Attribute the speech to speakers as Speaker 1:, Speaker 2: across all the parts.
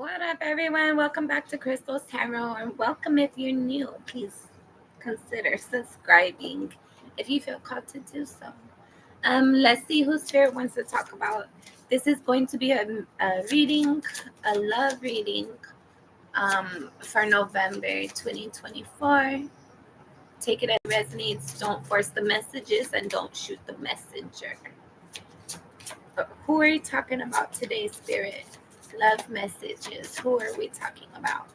Speaker 1: What up, everyone? Welcome back to Crystal's Tarot, and welcome if you're new. Please consider subscribing if you feel called to do so. Let's see who Spirit wants to talk about. This is going to be a reading, a love reading, for November 2024. Take it as it resonates. Don't force the messages and don't shoot the messenger. But who are you talking about today, Spirit? Love messages. Who are we talking about?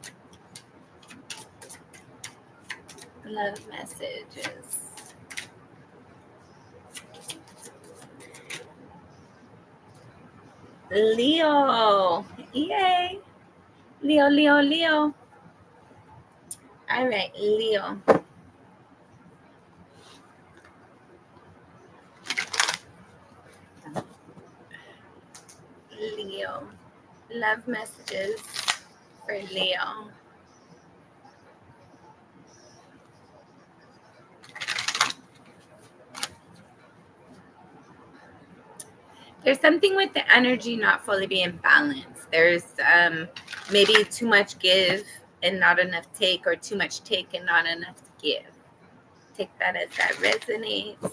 Speaker 1: Love messages. Leo. Yay. Leo. All right, Leo. Leo. Love messages for Leo. There's something with the energy not fully being balanced. There's maybe too much give and not enough take, or too much take and not enough give. Take that as that resonates.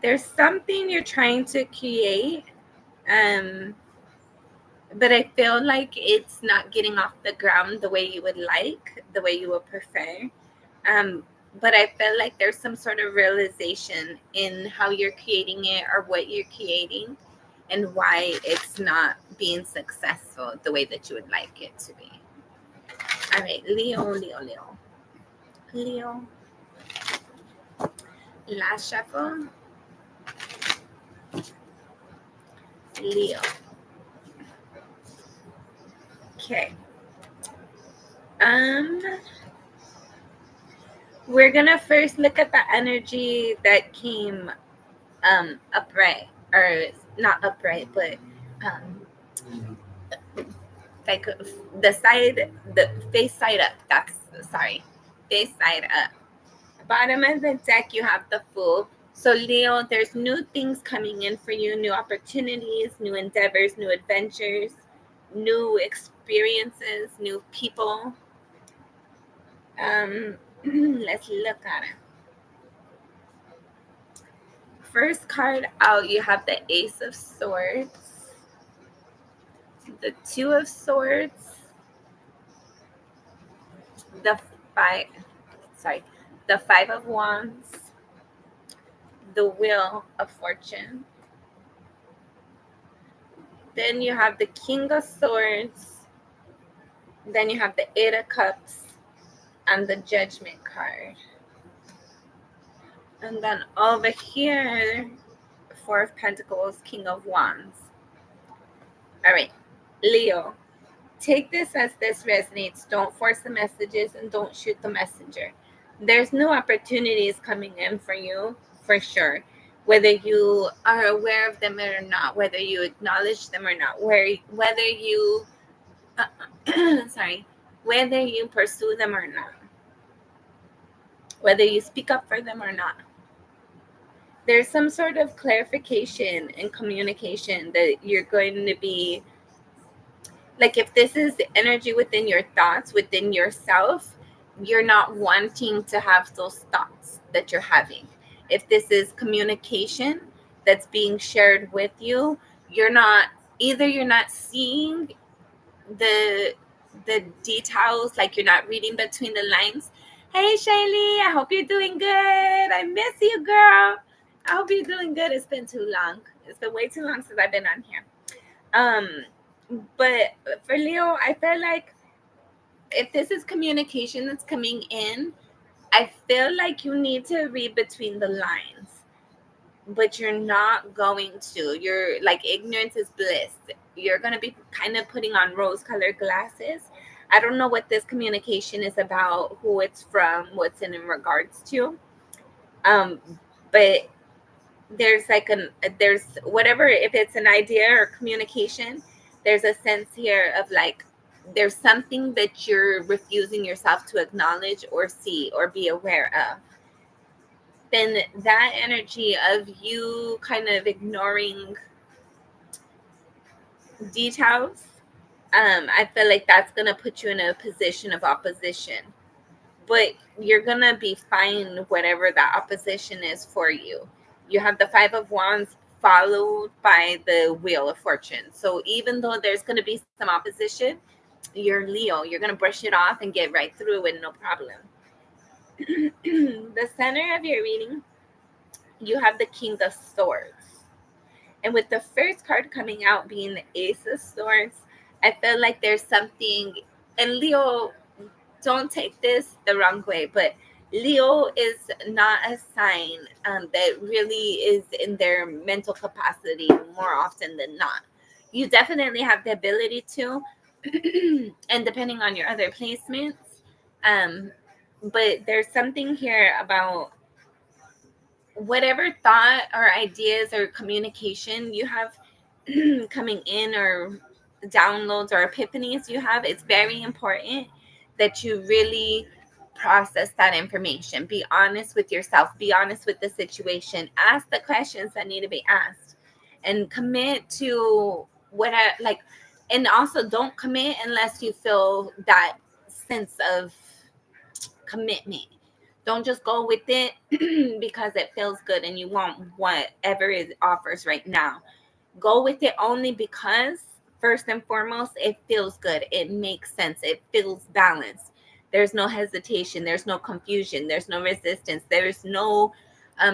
Speaker 1: There's something you're trying to create, but I feel like it's not getting off the ground the way you would like, the way you would prefer. But I feel like there's some sort of realization in how you're creating it or what you're creating and why it's not being successful the way that you would like it to be. All right, Leo. Last shuffle. Leo. Okay. We're gonna first look at the energy that came upright, or not upright, but like the face side up. Face side up. Bottom of the deck, you have the Fool. So Leo, there's new things coming in for you, new opportunities, new endeavors, new adventures, new experiences, new people. Let's look at it. First card out, you have the Ace of Swords, the Two of Swords, the Five of Wands, the Wheel of Fortune. Then you have the King of Swords. Then you have the Eight of Cups and the Judgment card. And then over here, Four of Pentacles, King of Wands. All right, Leo, take this as this resonates. Don't force the messages and don't shoot the messenger. There's new opportunities coming in for you, for sure. Whether you are aware of them or not, whether you acknowledge them or not, whether you whether you pursue them or not, whether you speak up for them or not. There's some sort of clarification and communication that you're going to be, like, if this is the energy within your thoughts, within yourself, you're not wanting to have those thoughts that you're having. If this is communication that's being shared with you, you're not seeing the details, like you're not reading between the lines. Hey Shaylee, I hope you're doing good. I miss you, girl. I hope you're doing good. It's been too long. It's been way too long since I've been on here. But for Leo, I feel like if this is communication that's coming in, I feel like you need to read between the lines, but you're not going to. You're like, ignorance is bliss. You're going to be kind of putting on rose-colored glasses. I don't know what this communication is about, who it's from, what's in regards to. But there's there's whatever, if it's an idea or communication, there's a sense here of like, there's something that you're refusing yourself to acknowledge or see or be aware of. then that energy of you kind of ignoring details, I feel like that's going to put you in a position of opposition. But you're going to be fine, whatever that opposition is for you. You have the Five of Wands followed by the Wheel of Fortune. So even though there's going to be some opposition, you're Leo. You're going to brush it off and get right through it, no problem. The center of your reading, you have the King of Swords. And with the first card coming out being the Ace of Swords, I feel like there's something, and Leo, don't take this the wrong way, but Leo is not a sign that really is in their mental capacity more often than not. You definitely have the ability to, and depending on your other placements, but there's something here about whatever thought or ideas or communication you have coming in, or downloads or epiphanies you have, it's very important that you really process that information. Be honest with yourself, be honest with the situation, ask the questions that need to be asked, and commit to what I like. And also don't commit unless you feel that sense of commitment. Don't just go with it because it feels good and you want whatever it offers right now. Go with it only because, first and foremost, it feels good. It makes sense. It feels balanced. There's no hesitation. There's no confusion. There's no resistance. There's no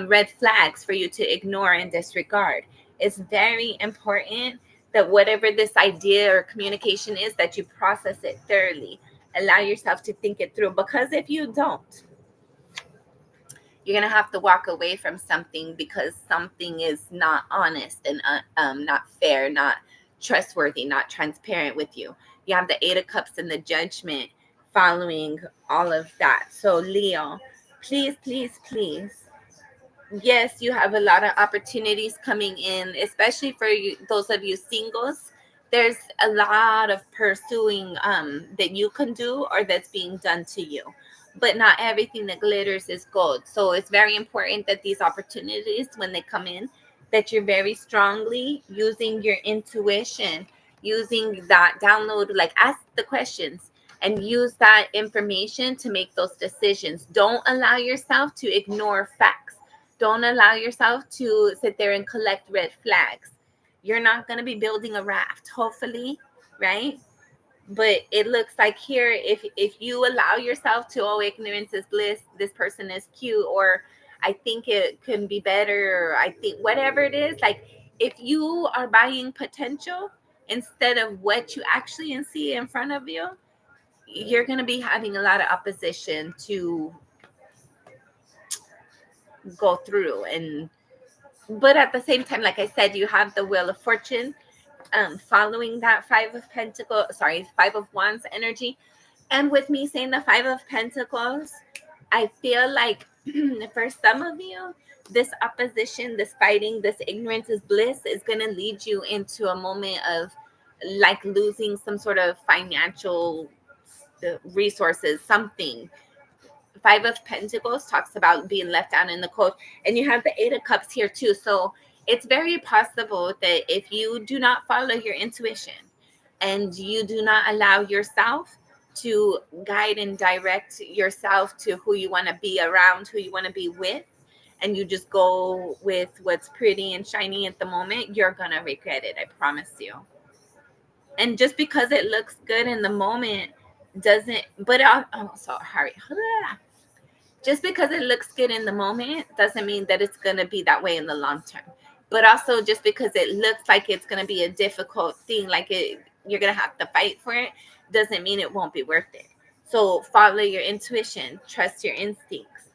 Speaker 1: red flags for you to ignore and disregard. It's very important that whatever this idea or communication is, that you process it thoroughly. Allow yourself to think it through, because if you don't, you're going to have to walk away from something because something is not honest and not fair, not trustworthy, not transparent with you. You have the Eight of Cups and the Judgment following all of that. So Leo, please, please, please. Yes, you have a lot of opportunities coming in, especially for you, those of you singles. There's a lot of pursuing that you can do or that's being done to you. But not everything that glitters is gold. So it's very important that these opportunities, when they come in, that you're very strongly using your intuition, using that download, like ask the questions and use that information to make those decisions. Don't allow yourself to ignore facts. Don't allow yourself to sit there and collect red flags. You're not going to be building a raft, hopefully, right? But it looks like here, if you allow yourself to, oh, ignorance is bliss, this person is cute, or I think it can be better, or I think whatever it is, like if you are buying potential instead of what you actually see in front of you, you're going to be having a lot of opposition to go through. And but at the same time, like I said, you have the Wheel of Fortune following that Five of Wands energy. And with me saying the Five of Pentacles, I feel like for some of you, this opposition, this fighting, this ignorance is bliss is going to lead you into a moment of like losing some sort of financial resources, something. Five of Pentacles talks about being left out in the cold, and you have the Eight of Cups here too. So it's very possible that if you do not follow your intuition and you do not allow yourself to guide and direct yourself to who you want to be around, who you want to be with, and you just go with what's pretty and shiny at the moment, you're going to regret it. I promise you. And just because it looks good in the moment doesn't, but sorry. Just because it looks good in the moment doesn't mean that it's going to be that way in the long term. But also just because it looks like it's going to be a difficult thing, you're going to have to fight for it, doesn't mean it won't be worth it. So follow your intuition, trust your instincts.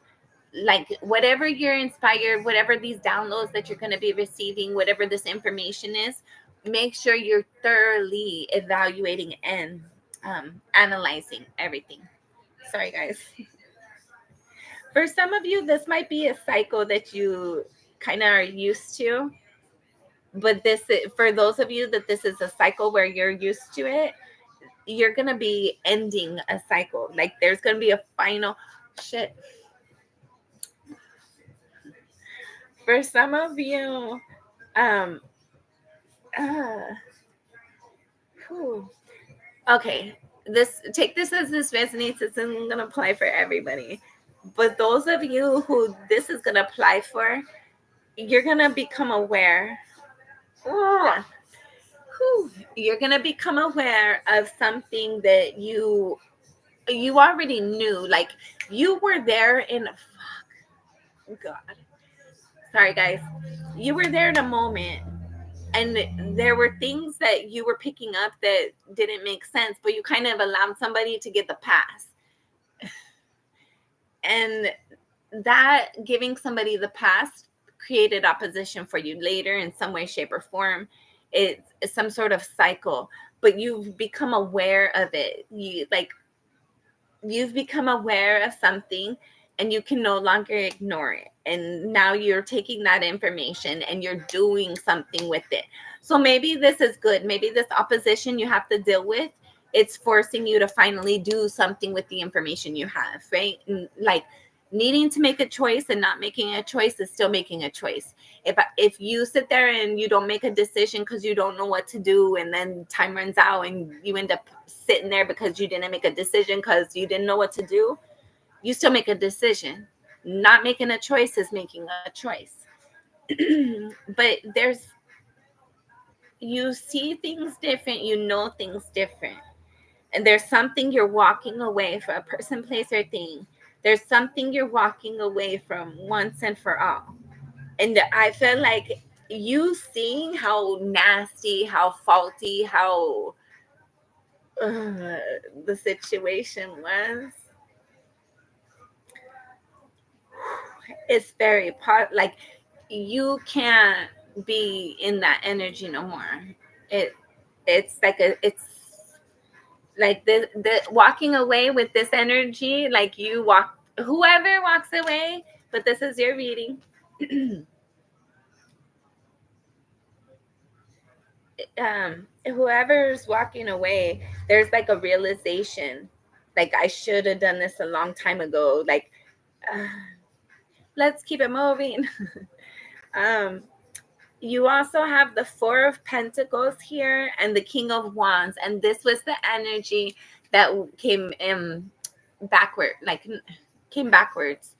Speaker 1: Like whatever you're inspired, whatever these downloads that you're going to be receiving, whatever this information is, make sure you're thoroughly evaluating and analyzing everything. Sorry, guys. For some of you, this might be a cycle that you kind of are used to. But for those of you that this is a cycle where you're used to it, you're going to be ending a cycle. Like there's going to be a final shit. For some of you, um, uh, okay, take this as this resonates. It's gonna apply for everybody. But those of you who this is gonna apply for, you're gonna become aware. Oh, you're gonna become aware of something that you already knew. Like you were there in God. Sorry guys. You were there in a moment and there were things that you were picking up that didn't make sense, but you kind of allowed somebody to get the pass. And that giving somebody the pass created opposition for you later in some way, shape, or form. It's some sort of cycle, but you've become aware of it. You've become aware of something and you can no longer ignore it. And now you're taking that information and you're doing something with it. So maybe this is good. Maybe this opposition you have to deal with, it's forcing you to finally do something with the information you have, right? And like needing to make a choice and not making a choice is still making a choice. If you sit there and you don't make a decision because you don't know what to do, and then time runs out and you end up sitting there because you didn't make a decision because you didn't know what to do, you still make a decision. Not making a choice is making a choice. But you see things different, you know things different. And there's something you're walking away from, a person, place, or thing. There's something you're walking away from once and for all. And I feel like you seeing how nasty, how faulty, how the situation was, it's very like you can't be in that energy no more. It's like the walking away with this energy, like whoever walks away, but this is your reading. Whoever's walking away, there's like a realization, like I should have done this a long time ago. Like let's keep it moving. You also have the Four of Pentacles here and the King of Wands, and this was the energy that came backward, like came backwards.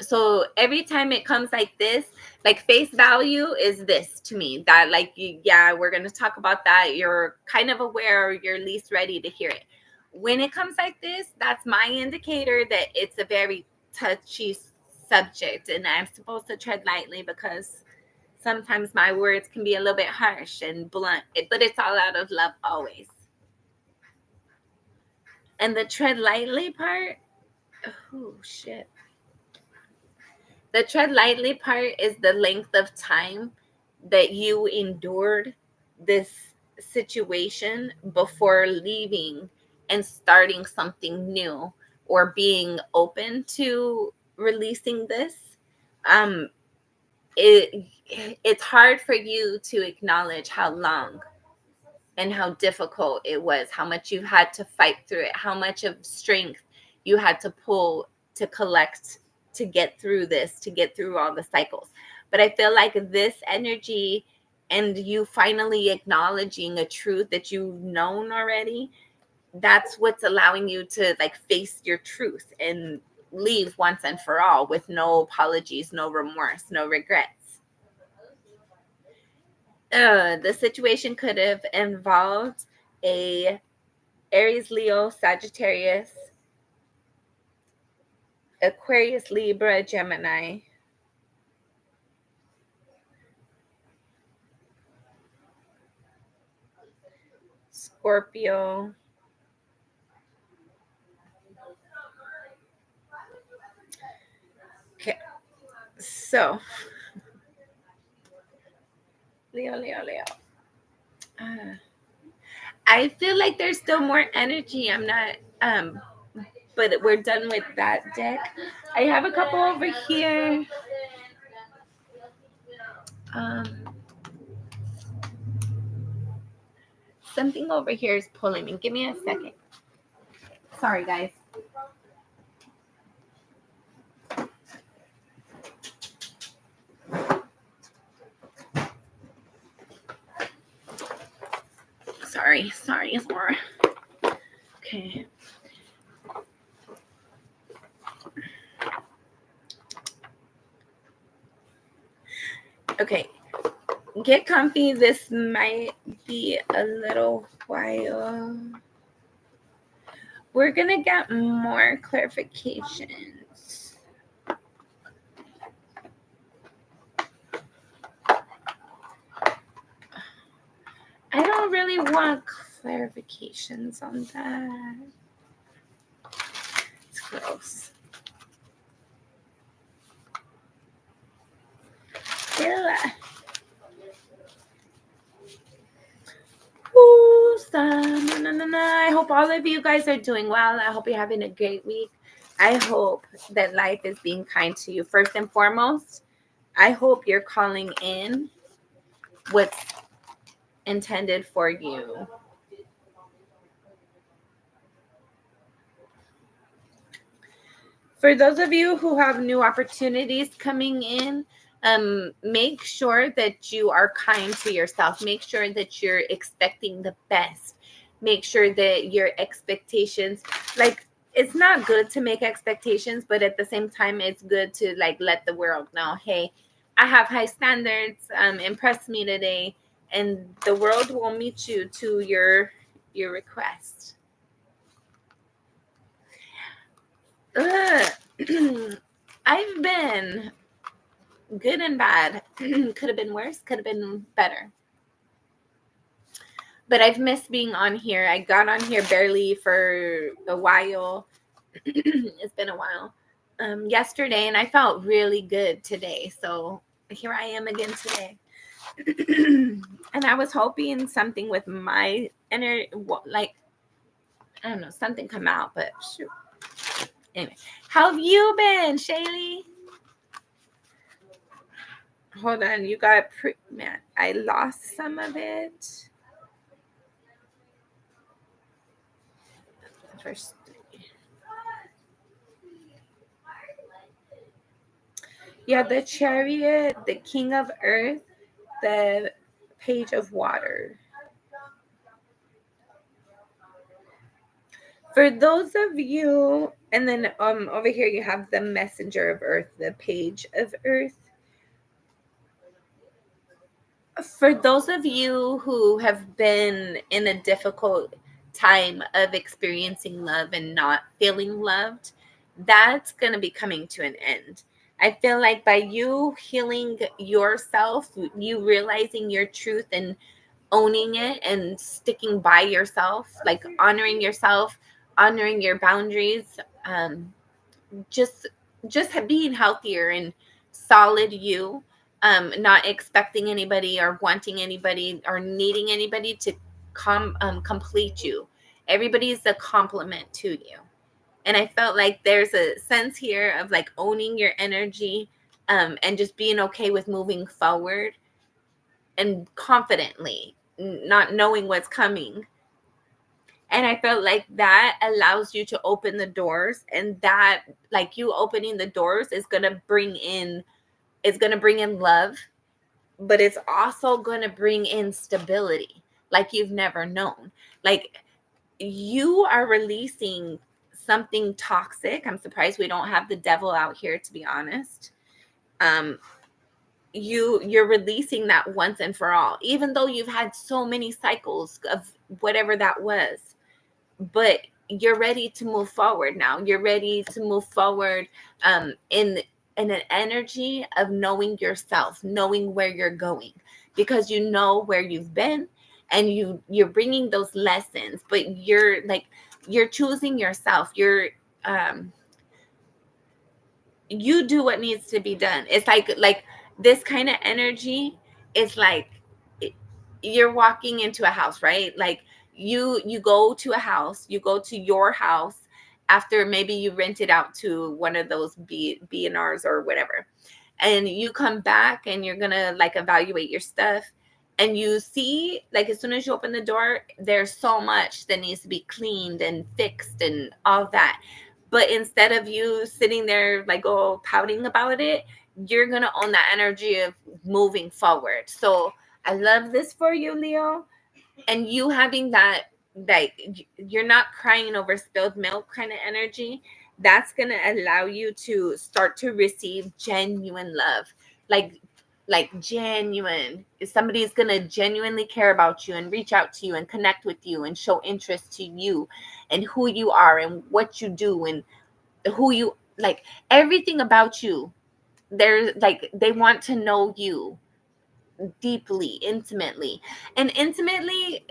Speaker 1: So every time it comes like this, like face value is this to me, that like yeah, we're going to talk about that. You're kind of aware, or you're least ready to hear it. When it comes like this, that's my indicator that it's a very touchy subject, and I'm supposed to tread lightly because sometimes my words can be a little bit harsh and blunt, but it's all out of love always. And the tread lightly part, oh shit. The tread lightly part is the length of time that you endured this situation before leaving and starting something new, or being open to releasing this. It's hard for you to acknowledge how long and how difficult it was, how much you had to fight through it, how much of strength you had to pull to collect to get through this, to get through all the cycles. But I feel like this energy and you finally acknowledging a truth that you've known already, that's what's allowing you to like face your truth and leave once and for all with no apologies, no remorse, no regrets. The situation could have involved a Aries, Leo, Sagittarius, Aquarius, Libra, Gemini, Scorpio, okay, so Leo. I feel like there's still more energy. I'm not, but we're done with that deck. I have a couple over here. Something over here is pulling me. Give me a second. Sorry, guys. Sorry, Laura. Okay. Okay. Get comfy. This might be a little while. We're going to get more clarifications. I don't really want clarifications on that. It's gross. Ew. Ooh, I hope all of you guys are doing well. I hope you're having a great week. I hope that life is being kind to you. First and foremost, I hope you're calling in what's intended for you. For those of you who have new opportunities coming in, make sure that you are kind to yourself. Make sure that you're expecting the best. Make sure that your expectations, like, it's not good to make expectations, but at the same time, it's good to like let the world know, hey, I have high standards. Impress me today, and the world will meet you to your request. I've been good and bad. Could have been worse, could have been better. But I've missed being on here. I got on here barely for a while. It's been a while. Yesterday, and I felt really good today. So here I am again today. And I was hoping something with my energy, like, I don't know, something come out, but shoot. Anyway, how have you been, Shaylee? Hold on, you got man, I lost some of it. First, yeah, the Chariot, the King of Earth, the Page of Water. For those of you, and then over here you have the Messenger of Earth, the Page of Earth. For those of you who have been in a difficult time of experiencing love and not feeling loved, that's going to be coming to an end. I feel like by you healing yourself, you realizing your truth and owning it and sticking by yourself, like honoring yourself, honoring your boundaries, just being healthier and solid you, not expecting anybody or wanting anybody or needing anybody to complete you. Everybody's a compliment to you. And I felt like there's a sense here of like owning your energy, and just being okay with moving forward and confidently, not knowing what's coming. And I felt like that allows you to open the doors, and that, like, you opening the doors is going to bring in love, but it's also going to bring in stability like you've never known. Like, you are releasing something toxic. I'm surprised we don't have the devil out here, to be honest. You're releasing that once and for all, even though you've had so many cycles of whatever that was. But you're ready to move forward now. You're ready to move forward in an energy of knowing yourself, knowing where you're going, because you know where you've been, and you're bringing those lessons, but you're choosing yourself. You do what needs to be done. It's like this kind of energy. It's like you're walking into a house, right? Like you go to a house, you go to your house after maybe you rent it out to one of those B&Rs or whatever, and you come back and you're gonna like evaluate your stuff, and you see, like, as soon as you open the door, there's so much that needs to be cleaned and fixed and all that. But instead of you sitting there like, oh, pouting about it, you're gonna own that energy of moving forward. So I love this for you, Leo. And you having that, like, you're not crying over spilled milk kind of energy, that's going to allow you to start to receive genuine love. Like genuine, somebody's going to genuinely care about you and reach out to you and connect with you and show interest to you and who you are and what you do and who you, like, everything about you. They're like, they want to know you deeply, intimately. And intimately,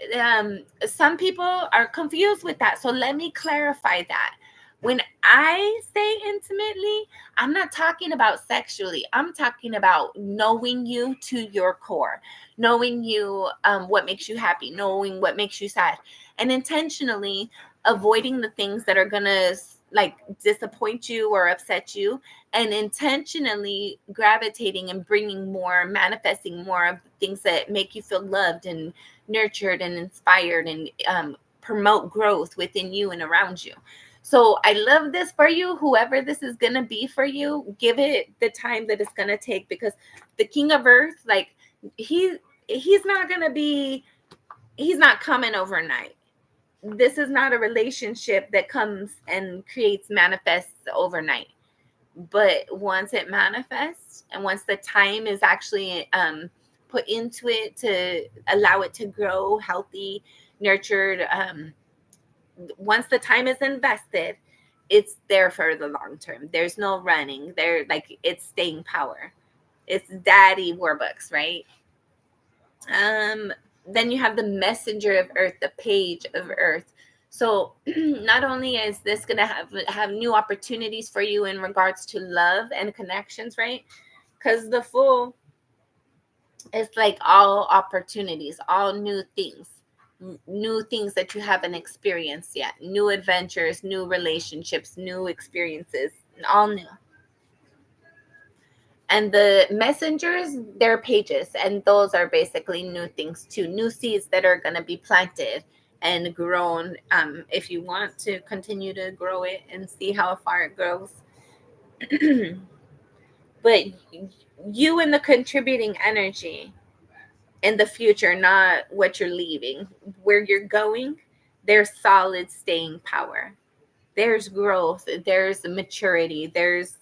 Speaker 1: some people are confused with that, so let me clarify that. When I say intimately, I'm not talking about sexually. I'm talking about knowing you to your core, knowing you, what makes you happy, knowing what makes you sad, and intentionally avoiding the things that are gonna, like, disappoint you or upset you, and intentionally gravitating and bringing more, manifesting more of the things that make you feel loved and nurtured and inspired, and promote growth within you and around you. So I love this for you. Whoever this is going to be for you, give it the time that it's going to take, because the King of Earth, like, he's not going to be, he's not coming overnight. This is not a relationship that comes and creates, manifests overnight. But once it manifests and once the time is actually put into it to allow it to grow healthy, nurtured, once the time is invested, it's there for the long term. There's no running there. Like, it's staying power. It's daddy Warbucks, right? Then you have the messenger of earth, the page of earth. So not only is this going to have new opportunities for you in regards to love and connections, right? Because the Fool is like all opportunities, all new things that you haven't experienced yet, new adventures, new relationships, new experiences, all new. And the messengers, they're pages, and those are basically new things too, new seeds that are going to be planted and grown, if you want to continue to grow it and see how far it grows. But you and the contributing energy in the future, not what you're leaving, where you're going, there's solid staying power, there's growth, there's maturity, there's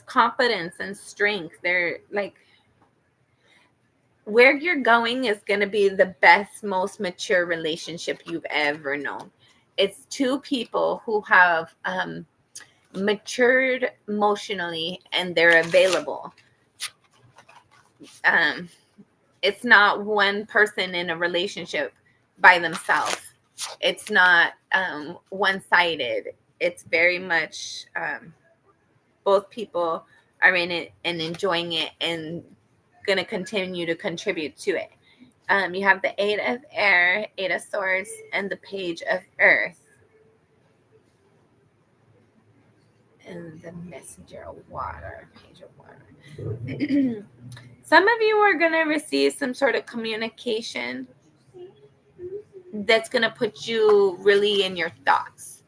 Speaker 1: confidence and strength. They're like, where you're going is going to be the best, most mature relationship you've ever known. It's two people who have matured emotionally and they're available. It's not one person in a relationship by themselves. It's not one-sided. It's very much both people are in it and enjoying it and going to continue to contribute to it. You have the Eight of Air, Eight of Swords, and the Page of Earth. And the Messenger of Water, Page of Water. Some of you are going to receive some sort of communication that's going to put you really in your thoughts.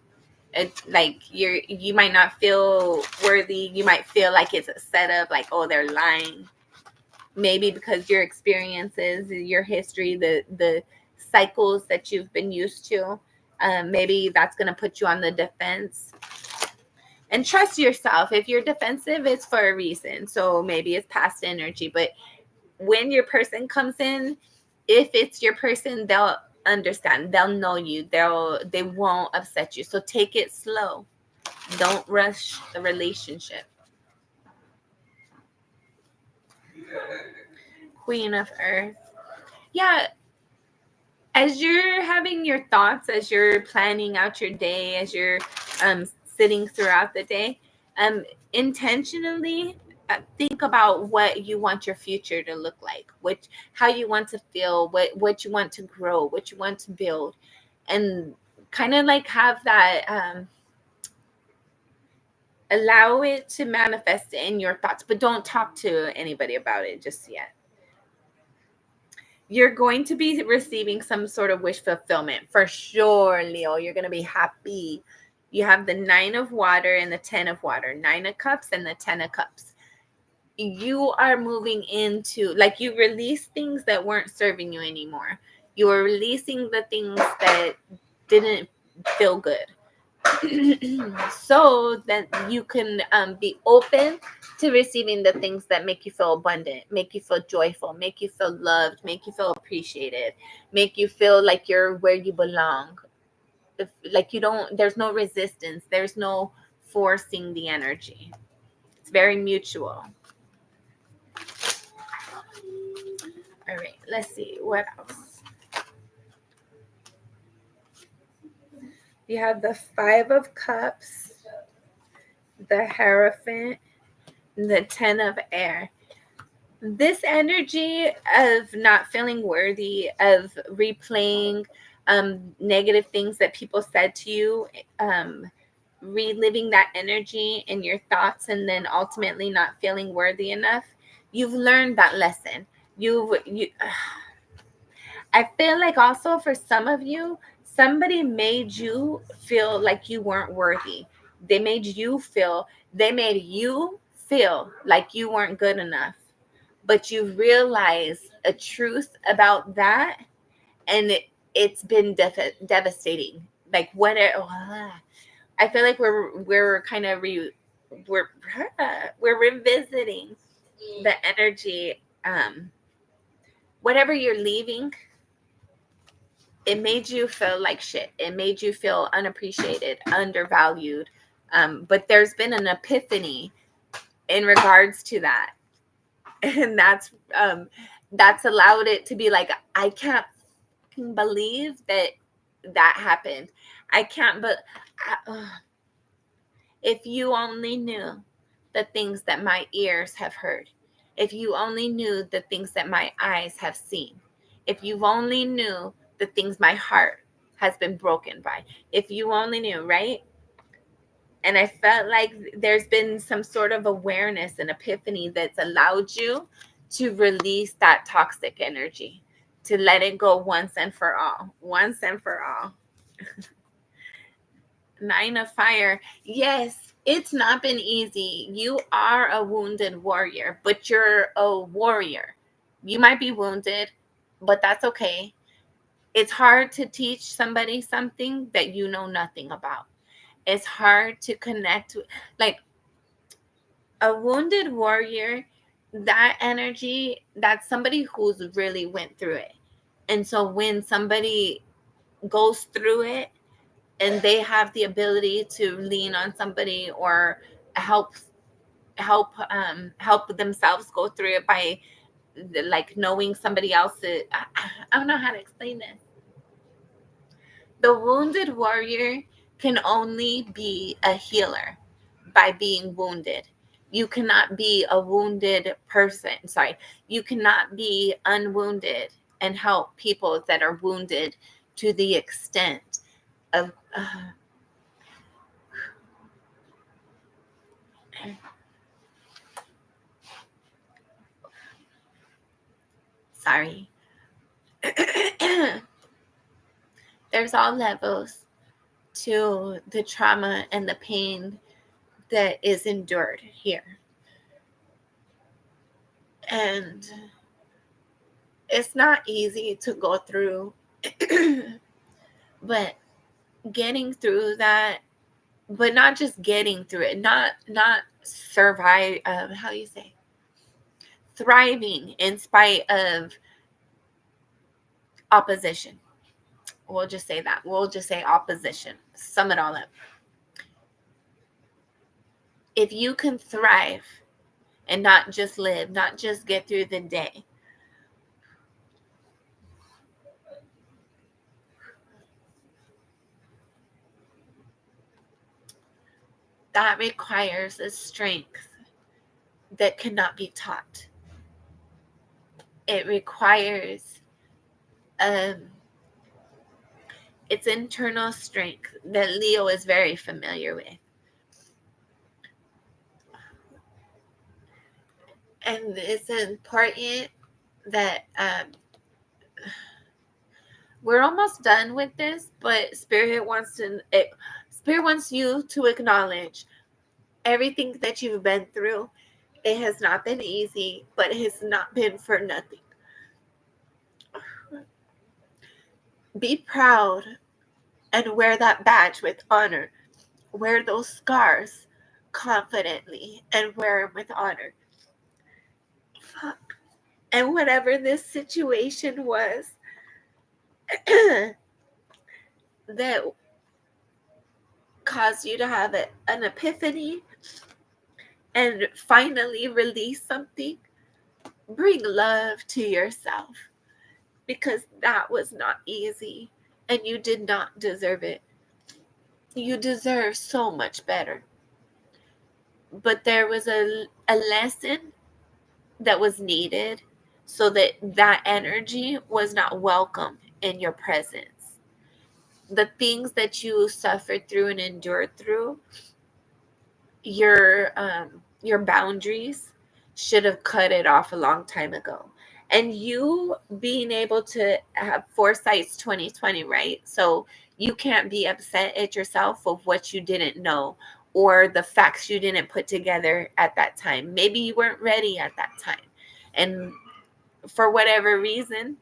Speaker 1: It's like you might not feel worthy. You might feel like it's a setup, like, oh, they're lying. Maybe because your experiences, your history, the cycles that you've been used to, maybe that's going to put you on the defense. And trust yourself. If you're defensive, it's for a reason. So maybe it's past energy. But when your person comes in, if it's your person, they'll understand. They'll know you. They won't upset you. So take it slow. Don't rush the relationship. Queen of Earth. Yeah. As you're having your thoughts, as you're planning out your day, as you're sitting throughout the day, intentionally think about what you want your future to look like, how you want to feel, what you want to grow, what you want to build, and kind of like have that, allow it to manifest in your thoughts, but don't talk to anybody about it just yet. You're going to be receiving some sort of wish fulfillment for sure, Leo. You're going to be happy. You have the Nine of Water and the 10 of Water, 9 of Cups and the 10 of Cups. you are moving into, like, you release things that weren't serving you anymore. You are releasing the things that didn't feel good. So that you can be open to receiving the things that make you feel abundant, make you feel joyful, make you feel loved, make you feel appreciated, make you feel like you're where you belong. Like you don't, there's no resistance, there's no forcing the energy. It's very mutual. All right, let's see what else. You have the 5 of Cups, the Hierophant, and the 10 of Air. This energy of not feeling worthy, of replaying negative things that people said to you, reliving that energy in your thoughts, and then ultimately not feeling worthy enough. You've learned that lesson. I feel like also for some of you, somebody made you feel like you weren't worthy. They made you feel like you weren't good enough. But you realize a truth about that, and it's been devastating. Like I feel like we're kind of we're we're revisiting the energy. Whatever you're leaving, it made you feel like shit. It made you feel unappreciated, undervalued. But there's been an epiphany in regards to that, and that's allowed it to be like, I can't believe that happened. I can't, but if you only knew the things that my ears have heard, if you only knew the things that my eyes have seen, if you only knew the things my heart has been broken by, if you only knew, right? And I felt like there's been some sort of awareness and epiphany that's allowed you to release that toxic energy, to let it go once and for all. Once and for all. 9 of Fire. Yes, it's not been easy. You are a wounded warrior, but you're a warrior. You might be wounded, but that's okay. It's hard to teach somebody something that you know nothing about. It's hard to connect with, like, a wounded warrior. That energy, that's somebody who's really went through it. And so when somebody goes through it and they have the ability to lean on somebody or help themselves go through it by like knowing somebody else, I don't know how to explain this. The wounded warrior can only be a healer by being wounded. You cannot be a wounded person. Sorry. You cannot be unwounded and help people that are wounded to the extent of. Sorry. There's all levels to the trauma and the pain that is endured here. And it's not easy to go through, but getting through that, but not just getting through it, not survive, how you say, thriving in spite of opposition. We'll just say that. We'll just say opposition. Sum it all up. If you can thrive and not just live, not just get through the day, that requires a strength that cannot be taught. It requires it's internal strength that Leo is very familiar with. And it's important that we're almost done with this, but Spirit wants you to acknowledge everything that you've been through, It has not been easy, but it has not been for nothing. Be proud and wear that badge with honor. Wear those scars confidently and wear them with honor. Fuck. And whatever this situation was that caused you to have an epiphany and finally release something, bring love to yourself, because that was not easy and you did not deserve it. You deserve so much better. But there was a lesson that was needed so that that energy was not welcome in your presence. The things that you suffered through and endured through, your boundaries should have cut it off a long time ago. And you being able to have foresight's 2020, right? So you can't be upset at yourself of what you didn't know or the facts you didn't put together at that time. Maybe you weren't ready at that time. And for whatever reason,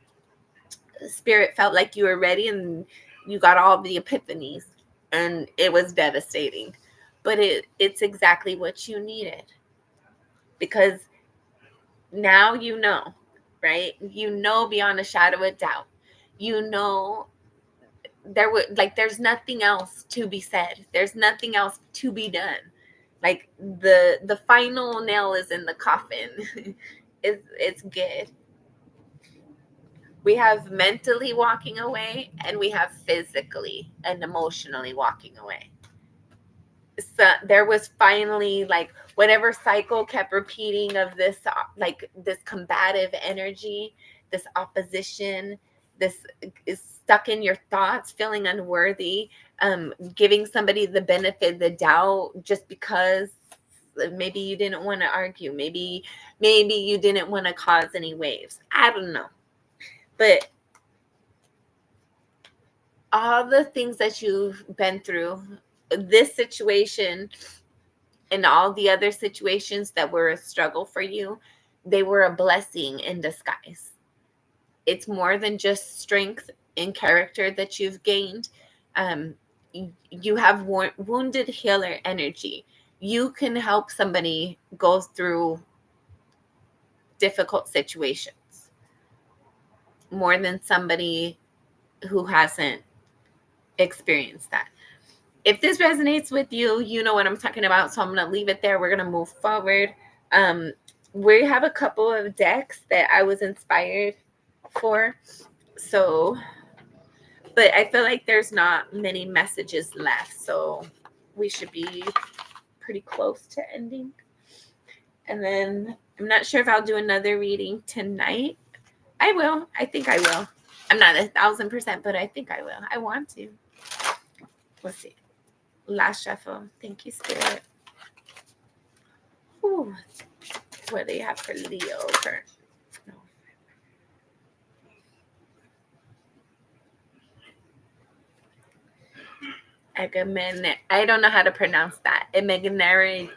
Speaker 1: spirit felt like you were ready and you got all the epiphanies and it was devastating. But it's exactly what you needed, because now you know, right? You know beyond a shadow of doubt. You know there's nothing else to be said. There's nothing else to be done. Like the final nail is in the coffin. It's good. We have mentally walking away and we have physically and emotionally walking away. So there was finally, like, whatever cycle kept repeating of this, like this combative energy, this opposition, this is stuck in your thoughts, feeling unworthy, giving somebody the benefit of the doubt just because maybe you didn't want to argue, maybe you didn't want to cause any waves. I don't know. But all the things that you've been through, this situation and all the other situations that were a struggle for you, they were a blessing in disguise. It's more than just strength and character that you've gained. You have wounded healer energy. You can help somebody go through difficult situations more than somebody who hasn't experienced that. If this resonates with you, you know what I'm talking about. So I'm going to leave it there. We're going to move forward. We have a couple of decks that I was inspired for. So, but I feel like there's not many messages left. So we should be pretty close to ending. And then I'm not sure if I'll do another reading tonight. I will. I think I will. I'm not 1,000%, but I think I will. I want to. Let's see. Last shuffle. Thank you, Spirit. Ooh. What do you have for Leo? No. I don't know how to pronounce that. Imaginarium.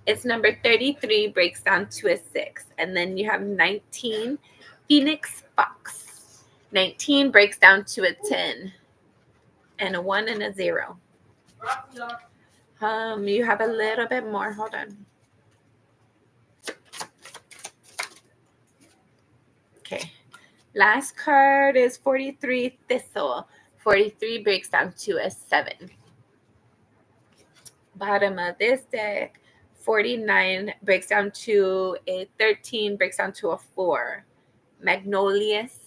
Speaker 1: It's number 33, breaks down to a 6. And then you have 19, Phoenix Fox. 19 breaks down to a 10. And a 1 and a 0. You have a little bit more. Hold on. Okay. Last card is 43, Thistle. 43 breaks down to a 7. Bottom of this deck, 49 breaks down to a 13, breaks down to a 4. Magnolias.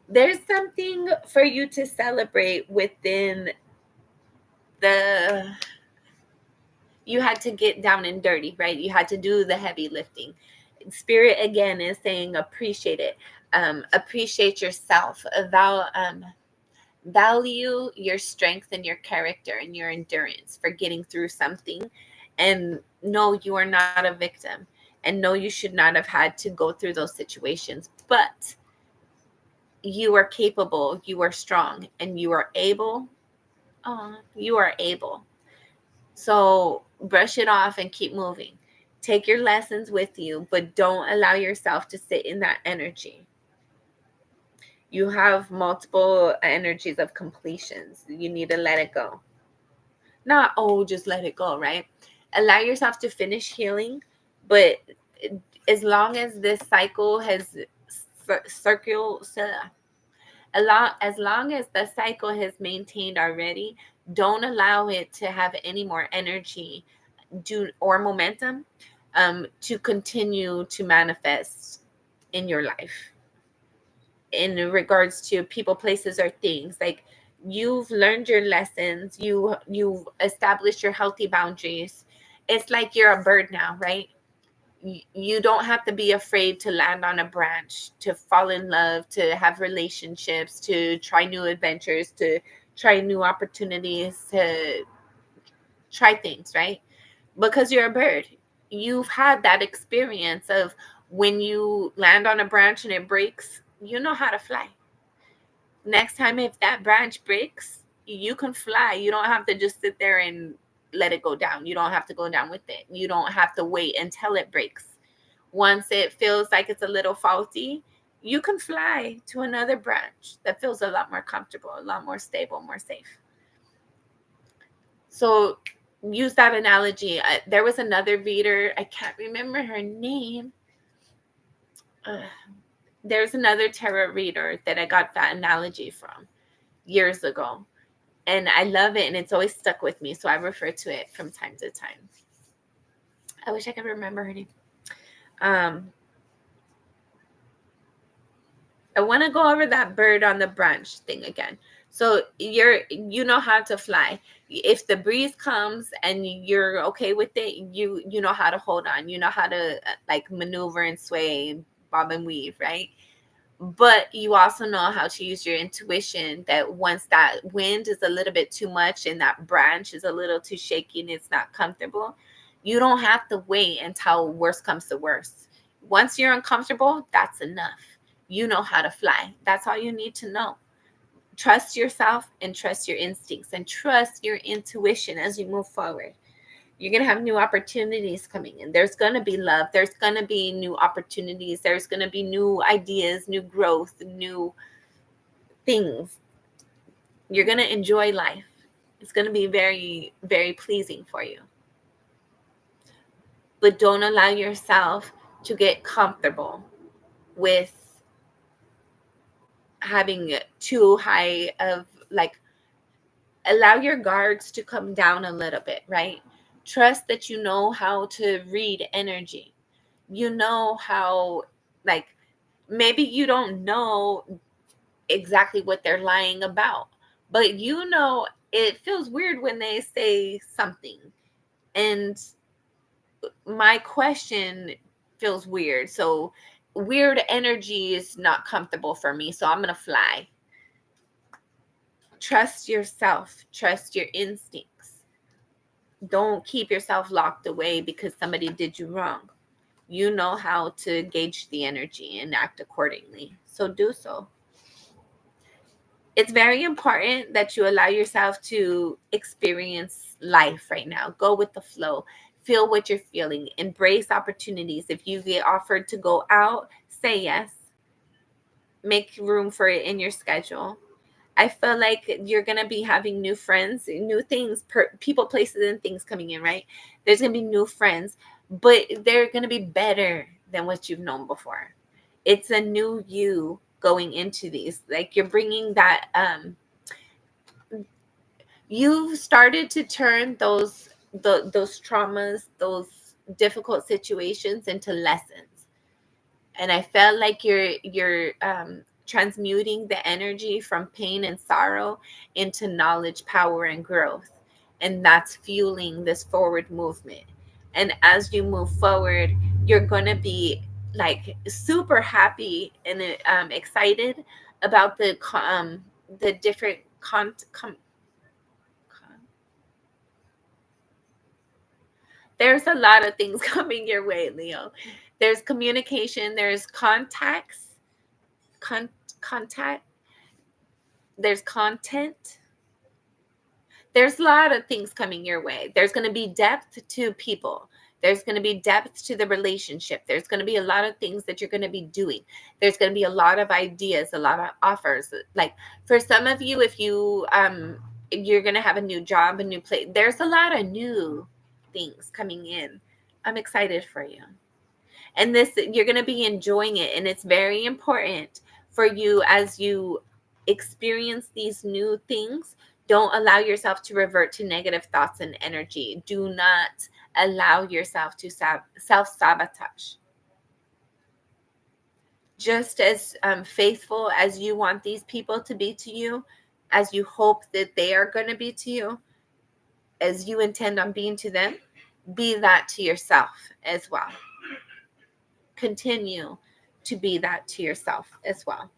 Speaker 1: There's something for you to celebrate within you had to get down and dirty, right? You had to do the heavy lifting. Spirit again is saying appreciate it. Appreciate yourself. Value your strength and your character and your endurance for getting through something. And no, you are not a victim. And no, you should not have had to go through those situations. But you are capable, you are strong, and you are able. You are able. So brush it off and keep moving. Take your lessons with you, but don't allow yourself to sit in that energy. You have multiple energies of completions. You need to let it go. Not, oh, just let it go, right? Allow yourself to finish healing, but as long as this cycle has circle, as long as the cycle has maintained already, don't allow it to have any more energy or momentum to continue to manifest in your life in regards to people, places, or things. Like, you've learned your lessons, you've established your healthy boundaries. It's like you're a bird now, right? You don't have to be afraid to land on a branch, to fall in love, to have relationships, to try new adventures, to try new opportunities, to try things, right? Because you're a bird. You've had that experience of when you land on a branch and it breaks, you know how to fly. Next time, if that branch breaks, you can fly. You don't have to just sit there and let it go down. You don't have to go down with it. You don't have to wait until it breaks. Once it feels like it's a little faulty, you can fly to another branch that feels a lot more comfortable, a lot more stable, more safe. So use that analogy. There was another reader, I can't remember her name. There's another tarot reader that I got that analogy from years ago. And I love it, and it's always stuck with me. So I refer to it from time to time. I wish I could remember her name. I want to go over that bird on the branch thing again. So you know how to fly. If the breeze comes and you're okay with it, you know how to hold on. You know how to like maneuver and sway, bob and weave, right? But you also know how to use your intuition, that once that wind is a little bit too much and that branch is a little too shaky and it's not comfortable, you don't have to wait until worst comes to worst. Once you're uncomfortable, that's enough. You know how to fly. That's all you need to know. Trust yourself and trust your instincts and trust your intuition as you move forward. You're going to have new opportunities coming in. There's going to be love. There's going to be new opportunities. There's going to be new ideas, new growth, new things. You're going to enjoy life. It's going to be very, very pleasing for you. But don't allow yourself to get comfortable with having too high of like, allow your guards to come down a little bit, right? Trust that you know how to read energy. You know how, like, maybe you don't know exactly what they're lying about, but you know it feels weird when they say something. And my question feels weird. So weird energy is not comfortable for me. So I'm going to fly. Trust yourself, trust your instincts. Don't keep yourself locked away because somebody did you wrong. You know how to gauge the energy and act accordingly. So do so. It's very important that you allow yourself to experience life right now. Go with the flow. Feel what you're feeling. Embrace opportunities. If you get offered to go out, say yes. Make room for it in your schedule. I feel like you're going to be having new friends, new things, people, places, and things coming in, right? There's going to be new friends, but they're going to be better than what you've known before. It's a new you going into these. Like, you're bringing that, you've started to turn those traumas, those difficult situations into lessons. And I felt like you're transmuting the energy from pain and sorrow into knowledge, power, and growth, and that's fueling this forward movement. And as you move forward, you're gonna be like super happy and excited about the different there's a lot of things coming your way, Leo. There's communication, there's contacts, contact. There's content. There's a lot of things coming your way. There's going to be depth to people. There's going to be depth to the relationship. There's going to be a lot of things that you're going to be doing. There's going to be a lot of ideas, a lot of offers. Like for some of you, if you're going to have a new job, a new place, there's a lot of new things coming in. I'm excited for you. And this, you're going to be enjoying it. And it's very important for you as you experience these new things. Don't allow yourself to revert to negative thoughts and energy. Do not allow yourself to self-sabotage. Just as faithful as you want these people to be to you, as you hope that they are going to be to you, as you intend on being to them, be that to yourself as well. Continue to be that to yourself as well.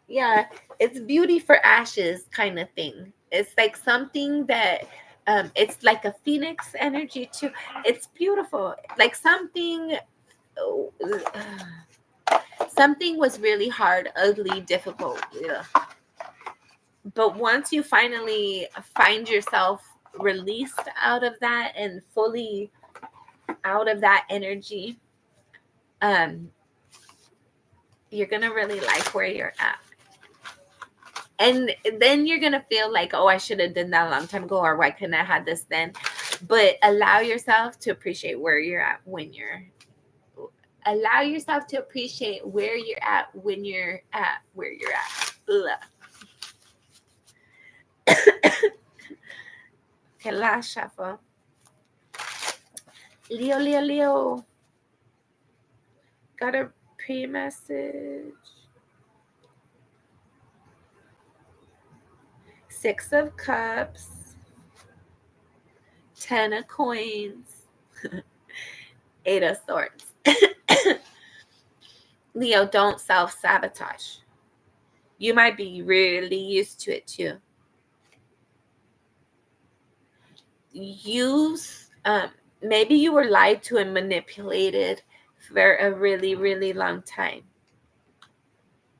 Speaker 1: Yeah, it's beauty for ashes kind of thing. It's like something that it's like a phoenix energy too. It's beautiful. Like something was really hard, ugly, difficult. Yeah. But once you finally find yourself released out of that and fully out of that energy, you're gonna really like where you're at. And then you're going to feel like, oh, I should have done that a long time ago, or why couldn't I have had this then? But allow yourself to appreciate where you're at when you're, allow yourself to appreciate where you're at when you're at where you're at. Okay, last shuffle. Leo. Got a pre-message. 6 of Cups. 10 of Coins. 8 of Swords. Leo, don't self-sabotage. You might be really used to it too. Maybe you were lied to and manipulated for a really, really long time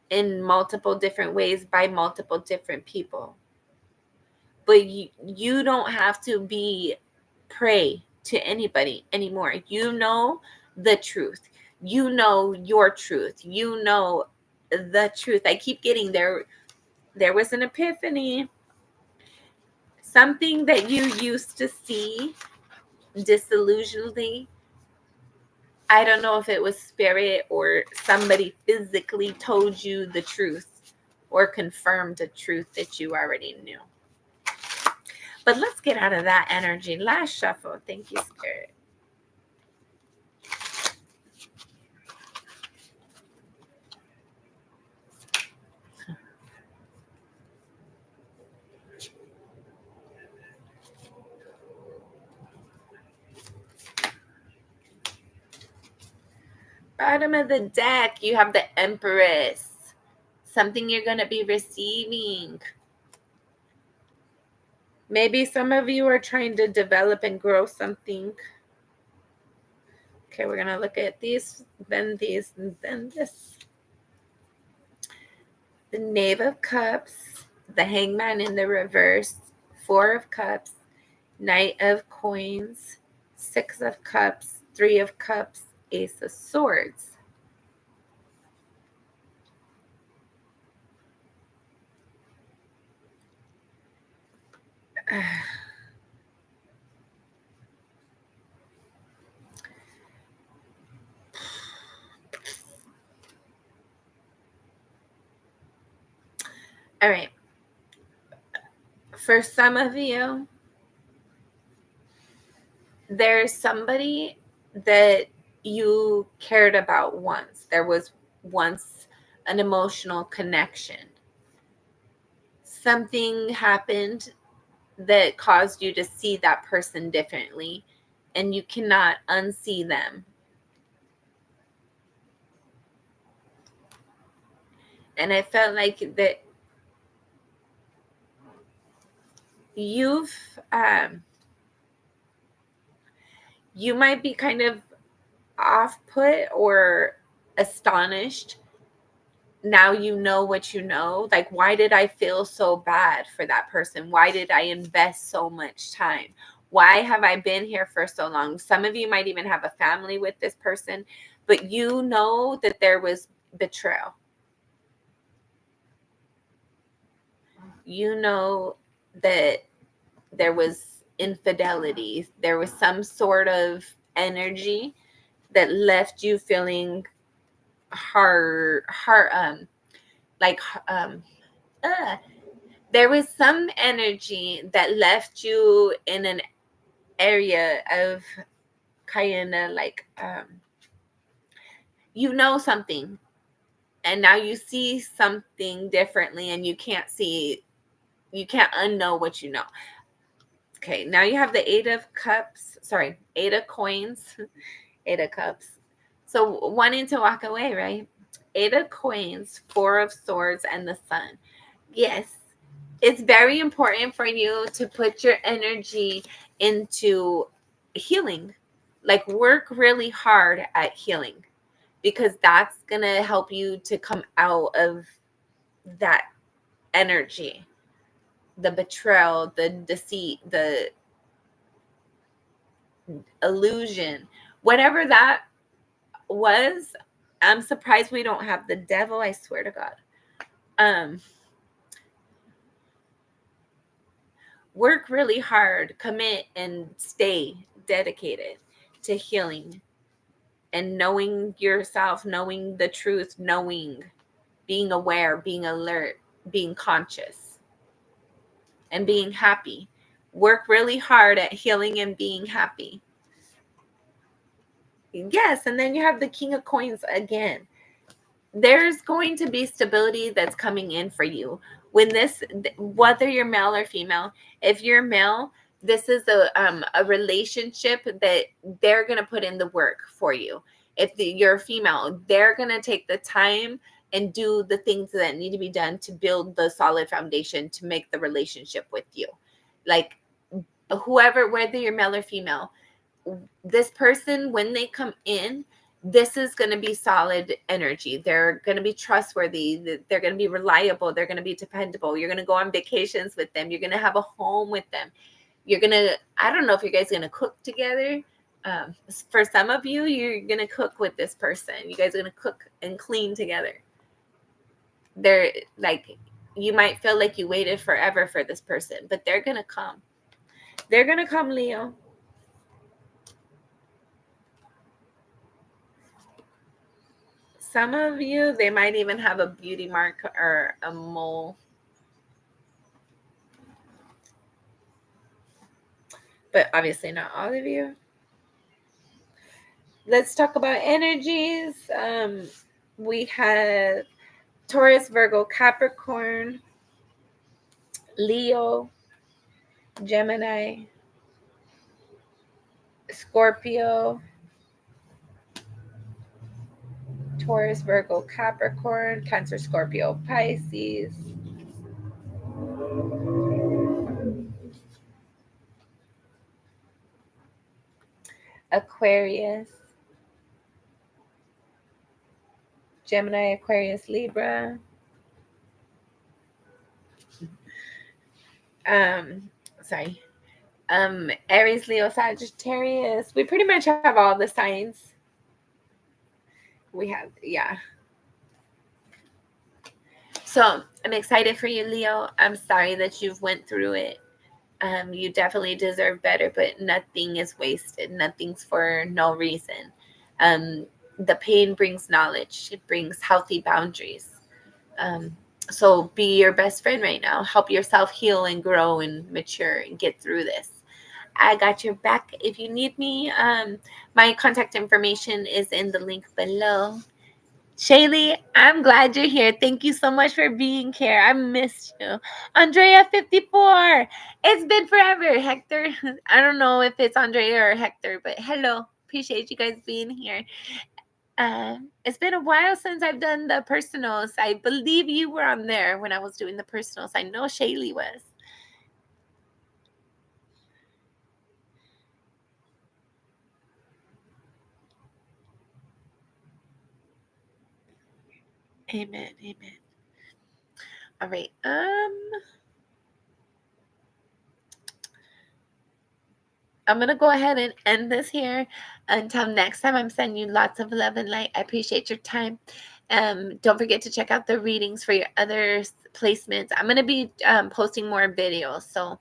Speaker 1: in multiple different ways by multiple different people. But you don't have to be prey to anybody anymore. You know the truth. You know your truth. You know the truth. I keep getting there. There was an epiphany. Something that you used to see disillusionedly. I don't know if it was spirit or somebody physically told you the truth or confirmed the truth that you already knew. But let's get out of that energy. Last shuffle. Thank you, Spirit. Bottom of the deck, you have the Empress. Something you're going to be receiving. Maybe some of you are trying to develop and grow something. Okay, we're going to look at these, then this. The Knave of Cups, the Hangman in the reverse, 4 of Cups, Knight of Coins, 6 of Cups, 3 of Cups, Ace of Swords. All right. For some of you, there's somebody that you cared about once. There was once an emotional connection. Something happened that caused you to see that person differently, and you cannot unsee them. And I felt like that you might be kind of off put or astonished now you know what you know. Like, why did I feel so bad for that person? Why did I invest so much time? Why have I been here for so long? Some of you might even have a family with this person, but you know that there was betrayal. You know that there was infidelity. There was some sort of energy that left you feeling like there was some energy that left you in an area of kind of like you know something, and now you see something differently, and you can't unknow what you know. Okay, now you have the Eight of Cups, sorry, Eight of Coins, Eight of Cups. So wanting to walk away, right? Eight of Coins, Four of Swords, and the Sun. Yes, it's very important for you to put your energy into healing. Like, work really hard at healing, because that's going to help you to come out of that energy, the betrayal, the deceit, the illusion, whatever that was. I'm surprised we don't have the Devil, I swear to God. Work really hard, commit, and stay dedicated to healing and knowing yourself, knowing the truth, being aware, being alert, being conscious, and being happy. Work really hard at healing and being happy. Yes, and then you have the King of Coins again. There's going to be stability that's coming in for you. When this, whether you're male or female, if you're male, this is a relationship that they're going to put in the work for you. If you're female, they're going to take the time and do the things that need to be done to build the solid foundation to make the relationship with you. Like, whoever, whether you're male or female, this person, when they come in, this is going to be solid energy. They're going to be trustworthy. They're going to be reliable. They're going to be dependable. You're going to go on vacations with them. You're going to have a home with them. You're going to, I don't know if you guys are going to cook together. For some of you, you're going to cook with this person. You guys are going to cook and clean together. They're like, you might feel like you waited forever for this person, but they're going to come. They're going to come, Leo. Some of you, they might even have a beauty mark or a mole. But obviously not all of you. Let's talk about energies. We have Taurus, Virgo, Capricorn, Leo, Gemini, Scorpio, Taurus, Virgo, Capricorn, Cancer, Scorpio, Pisces, Aquarius, Gemini, Aquarius, Libra, Aries, Leo, Sagittarius. We pretty much have all the signs. We have, yeah. So I'm excited for you, Leo. I'm sorry that you've went through it. You definitely deserve better, but nothing is wasted. Nothing's for no reason. The pain brings knowledge. It brings healthy boundaries. So be your best friend right now. Help yourself heal and grow and mature and get through this. I got your back. If you need me, my contact information is in the link below. Shaylee, I'm glad you're here. Thank you so much for being here. I missed you. Andrea 54. It's been forever. Hector. I don't know if it's Andrea or Hector, but hello. Appreciate you guys being here. It's been a while since I've done the personals. I believe you were on there when I was doing the personals. I know Shaylee was. Amen. Amen. All right. I'm going to go ahead and end this here. Until next time, I'm sending you lots of love and light. I appreciate your time. Don't forget to check out the readings for your other placements. I'm going to be posting more videos. So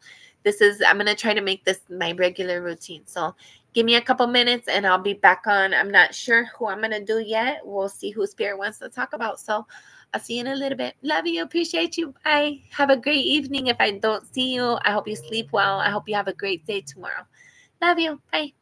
Speaker 1: I'm going to try to make this my regular routine. So give me a couple minutes and I'll be back on. I'm not sure who I'm going to do yet. We'll see who Spirit wants to talk about. So I'll see you in a little bit. Love you. Appreciate you. Bye. Have a great evening. If I don't see you, I hope you sleep well. I hope you have a great day tomorrow. Love you. Bye.